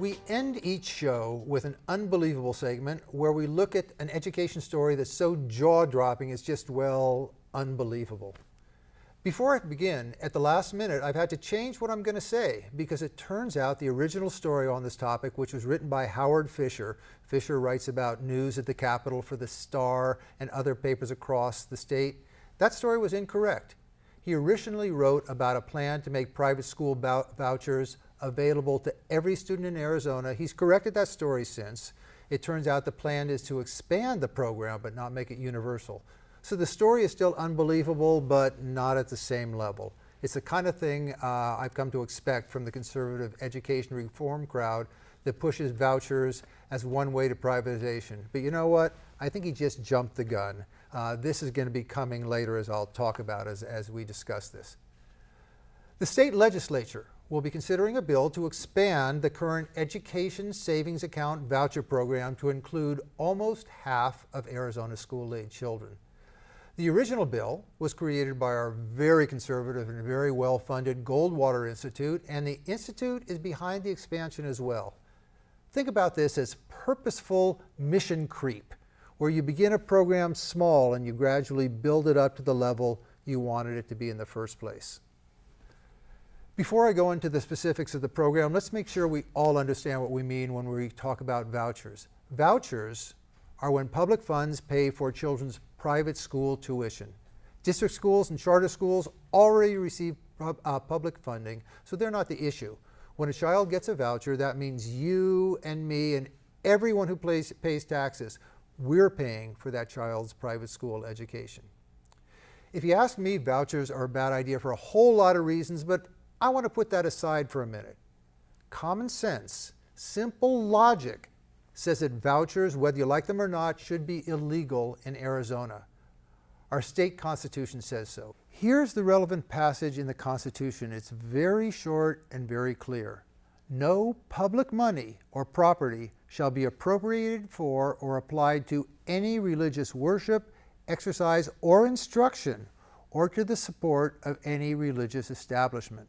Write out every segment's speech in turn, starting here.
We end each show with an unbelievable segment where we look at an education story that's so jaw-dropping it's just, well, unbelievable. Before I begin, at the last minute, I've had to change what I'm going to say because it turns out the original story on this topic, which was written by Howard Fisher. Fisher writes about news at the Capitol for the Star and other papers across the state. That story was incorrect. He originally wrote about a plan to make private school vouchers available to every student in Arizona. He's corrected that story since. It turns out the plan is to expand the program but not make it universal. So the story is still unbelievable, but not at the same level. It's the kind of thing I've come to expect from the conservative education reform crowd that pushes vouchers as one way to privatization. But you know what? I think he just jumped the gun. This is going to be coming later, as I'll talk about as we discuss this. The state legislature will be considering a bill to expand the current education savings account voucher program to include almost half of Arizona's school-age children. The original bill was created by our very conservative and very well-funded Goldwater Institute, and the Institute is behind the expansion as well. Think about this as purposeful mission creep, where you begin a program small and you gradually build it up to the level you wanted it to be in the first place. Before I go into the specifics of the program, let's make sure we all understand what we mean when we talk about vouchers. Vouchers are when public funds pay for children's private school tuition. District schools and charter schools already receive public funding, so they're not the issue. When a child gets a voucher, that means you and me and everyone who pays taxes, we're paying for that child's private school education. If you ask me, vouchers are a bad idea for a whole lot of reasons, but I want to put that aside for a minute. Common sense, simple logic says that vouchers, whether you like them or not, should be illegal in Arizona. Our state constitution says so. Here's the relevant passage in the Constitution. It's very short and very clear. No public money or property shall be appropriated for or applied to any religious worship, exercise, or instruction, or to the support of any religious establishment.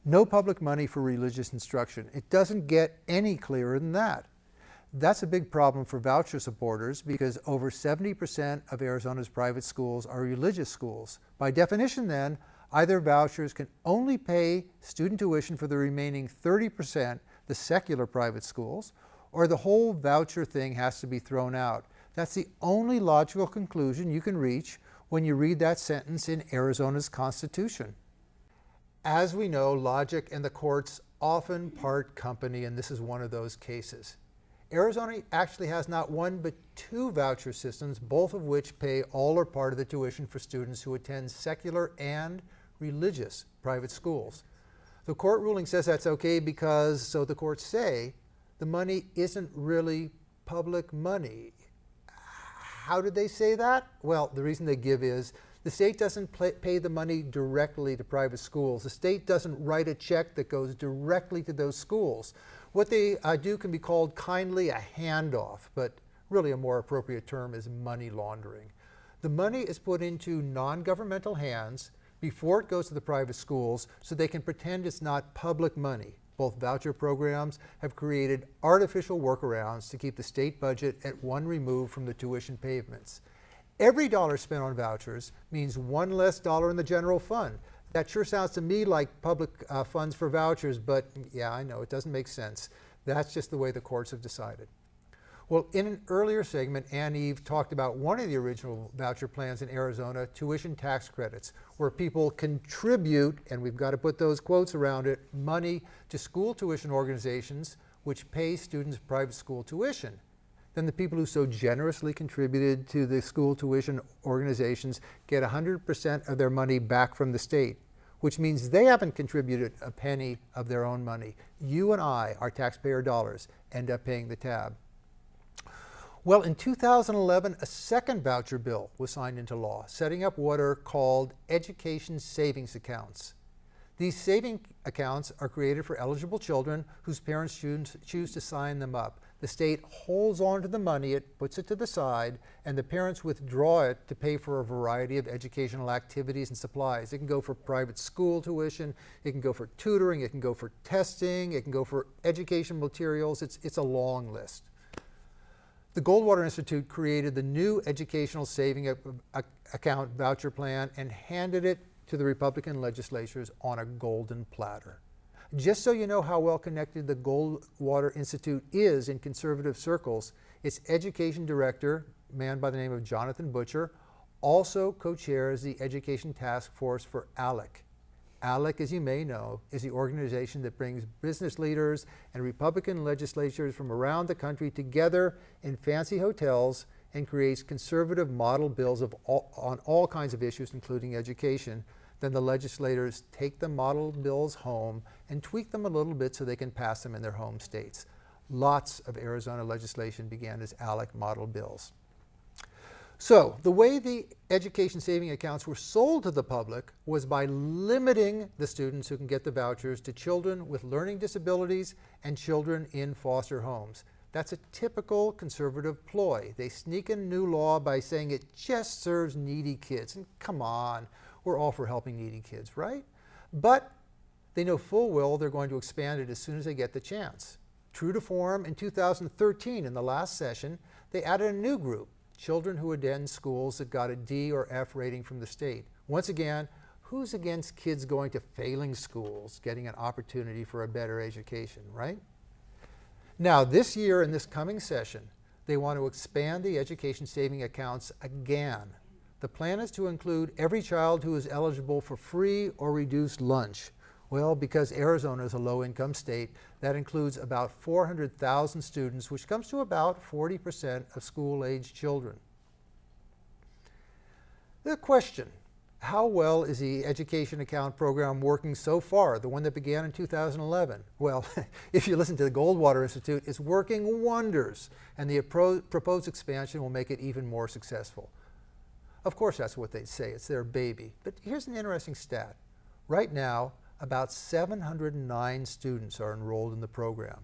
No public money for religious instruction. It doesn't get any clearer than that. That's a big problem for voucher supporters because over 70% of Arizona's private schools are religious schools. By definition then, either vouchers can only pay student tuition for the remaining 30%, the secular private schools, or the whole voucher thing has to be thrown out. That's the only logical conclusion you can reach when you read that sentence in Arizona's Constitution. As we know, logic and the courts often part company, and this is one of those cases. Arizona actually has not one but two voucher systems, both of which pay all or part of the tuition for students who attend secular and religious private schools. The court ruling says that's okay because, so the courts say, the money isn't really public money. How did they say that? Well, the reason they give is the state doesn't pay the money directly to private schools. The state doesn't write a check that goes directly to those schools. What they do can be called kindly a handoff, but really a more appropriate term is money laundering. The money is put into non-governmental hands before it goes to the private schools so they can pretend it's not public money. Both voucher programs have created artificial workarounds to keep the state budget at one remove from the tuition payments. Every dollar spent on vouchers means one less dollar in the general fund. That sure sounds to me like public funds for vouchers, but yeah, I know, it doesn't make sense. That's just the way the courts have decided. Well, in an earlier segment, Ann Eve talked about one of the original voucher plans in Arizona, tuition tax credits, where people contribute, and we've got to put those quotes around it, money to school tuition organizations which pay students private school tuition. Then the people who so generously contributed to the school tuition organizations get 100% of their money back from the state, which means they haven't contributed a penny of their own money. You and I, our taxpayer dollars, end up paying the tab. Well, in 2011, a second voucher bill was signed into law, setting up what are called education savings accounts. These saving accounts are created for eligible children whose parents choose to sign them up. The state holds on to the money, it puts it to the side, and the parents withdraw it to pay for a variety of educational activities and supplies. It can go for private school tuition, it can go for tutoring, it can go for testing, it can go for education materials. It's a long list. The Goldwater Institute created the new Educational Saving Account Voucher Plan and handed it to the Republican legislatures on a golden platter. Just so you know how well connected the Goldwater Institute is in conservative circles, its education director, a man by the name of Jonathan Butcher, also co-chairs the Education Task Force for ALEC. ALEC, as you may know, is the organization that brings business leaders and Republican legislatures from around the country together in fancy hotels and creates conservative model bills on all kinds of issues, including education. Then the legislators take the model bills home and tweak them a little bit so they can pass them in their home states. Lots of Arizona legislation began as ALEC model bills. So the way the education saving accounts were sold to the public was by limiting the students who can get the vouchers to children with learning disabilities and children in foster homes. That's a typical conservative ploy. They sneak in a new law by saying it just serves needy kids. And come on, we're all for helping needy kids, right? But they know full well they're going to expand it as soon as they get the chance. True to form, in 2013, in the last session, they added a new group, children who attend schools that got a D or F rating from the state. Once again, who's against kids going to failing schools, getting an opportunity for a better education, right? Now, this year in this coming session, they want to expand the education saving accounts again. The plan is to include every child who is eligible for free or reduced lunch. Well, because Arizona is a low-income state, that includes about 400,000 students, which comes to about 40% of school-age children. The question, how well is the education account program working so far, the one that began in 2011? Well, if you listen to the Goldwater Institute, it's working wonders, and the proposed expansion will make it even more successful. Of course, that's what they say, it's their baby. But here's an interesting stat. Right now, about 709 students are enrolled in the program.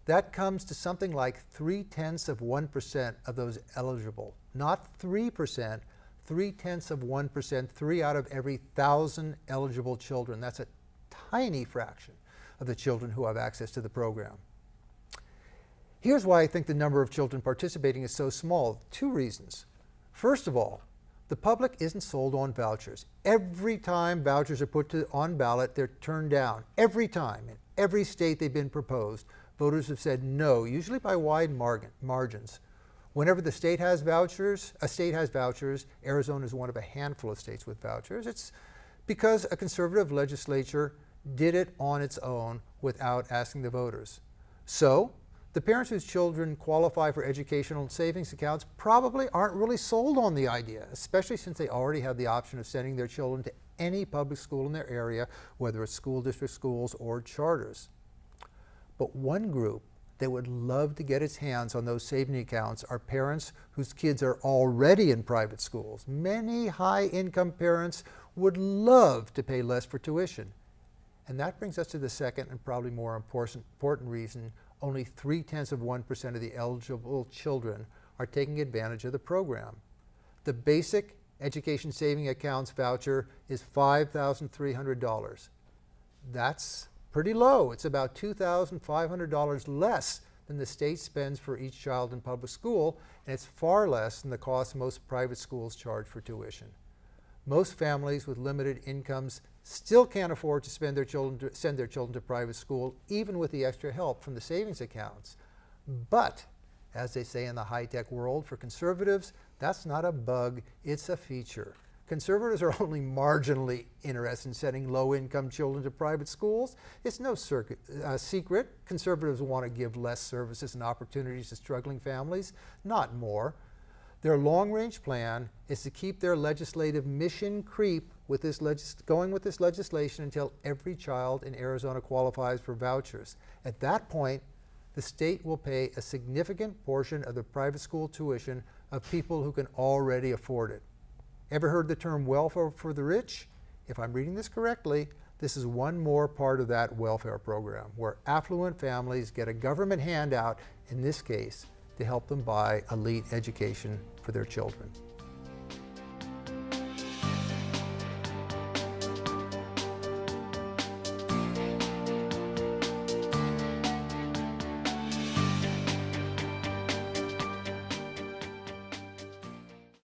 That comes to something like 0.3% of those eligible. Not 3%, 0.3%, 3 out of every 1,000 eligible children. That's a tiny fraction of the children who have access to the program. Here's why I think the number of children participating is so small. 2 reasons. First of all, the public isn't sold on vouchers. Every time vouchers are put on ballot, they're turned down. Every time, in every state they've been proposed, voters have said no, usually by wide margins. Whenever a state has vouchers, Arizona is one of a handful of states with vouchers. It's because a conservative legislature did it on its own without asking the voters. So, the parents whose children qualify for educational savings accounts probably aren't really sold on the idea, especially since they already have the option of sending their children to any public school in their area, whether it's school district schools or charters. But one group that would love to get its hands on those saving accounts are parents whose kids are already in private schools. Many high-income parents would love to pay less for tuition. And that brings us to the second and probably more important reason. Only 0.3% of the eligible children are taking advantage of the program. The basic education saving accounts voucher is $5,300. That's pretty low. It's about $2,500 less than the state spends for each child in public school, and it's far less than the cost most private schools charge for tuition. Most families with limited incomes still can't afford to send their children to private school, even with the extra help from the savings accounts. But, as they say in the high-tech world, for conservatives, that's not a bug, it's a feature. Conservatives are only marginally interested in sending low-income children to private schools. It's no secret. Conservatives want to give less services and opportunities to struggling families, not more. Their long-range plan is to keep their legislative mission creep with going with this legislation until every child in Arizona qualifies for vouchers. At that point, the state will pay a significant portion of the private school tuition of people who can already afford it. Ever heard the term welfare for the rich? If I'm reading this correctly, This is one more part of that welfare program where affluent families get a government handout, in this case, to help them buy elite education for their children.